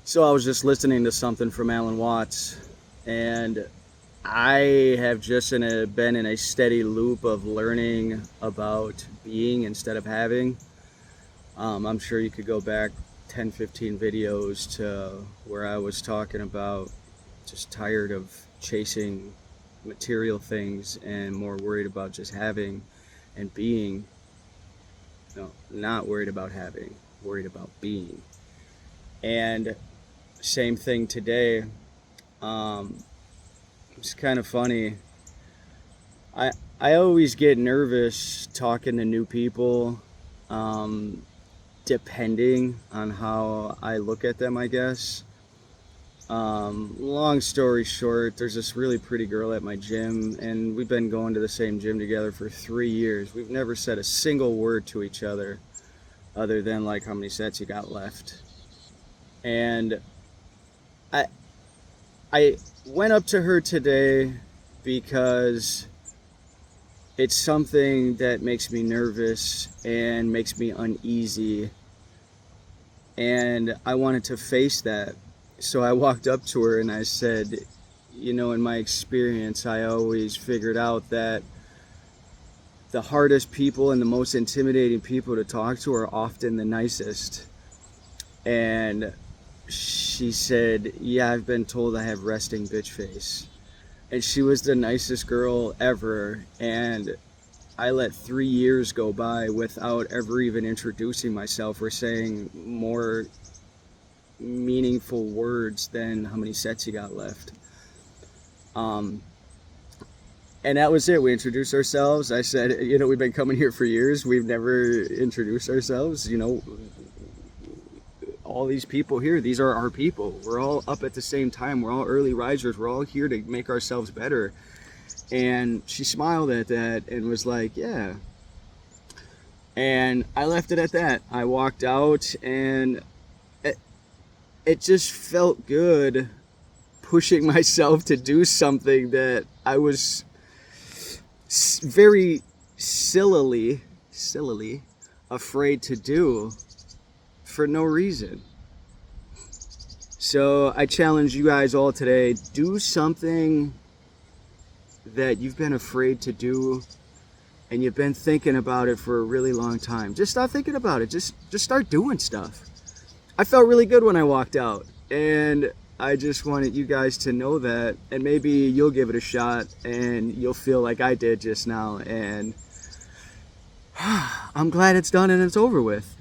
So I was just listening to something from Alan Watts, and I have just been in a steady loop of learning about being instead of having. I'm sure you could go back 10, 15 videos to where I was talking about just tired of chasing material things and more worried about just having and being. No, not worried about having, worried about being. And same thing today. Um, it's kind of funny. I I always get nervous talking to new people, um, depending on how I look at them, I guess. Long story short, there's this really pretty girl at my gym, and we've been going to the same gym together for 3 years. We've never said a single word to each other than like how many sets you got left. And I I went up to her today because it's something that makes me nervous and makes me uneasy, and I wanted to face that. So I walked up to her and I said, in my experience, I always figured out that the hardest people and the most intimidating people to talk to are often the nicest. And she said, yeah, I've been told I have resting bitch face. And she was the nicest girl ever, and I let 3 years go by without ever even introducing myself or saying more meaningful words than how many sets you got left. Um, and that was it. We introduced ourselves. I said, we've been coming here for years. We've never introduced ourselves. All these people here, these are our people. We're all up at the same time. We're all early risers. We're all here to make ourselves better. And she smiled at that and was like, yeah. And I left it at that. I walked out, and it just felt good pushing myself to do something that I was very sillily afraid to do for no reason. So I challenge you guys all today, do something that you've been afraid to do and you've been thinking about it for a really long time. Just stop thinking about it. Just start doing stuff. I felt really good when I walked out, and I just wanted you guys to know that, and maybe you'll give it a shot and you'll feel like I did just now, and I'm glad it's done and it's over with.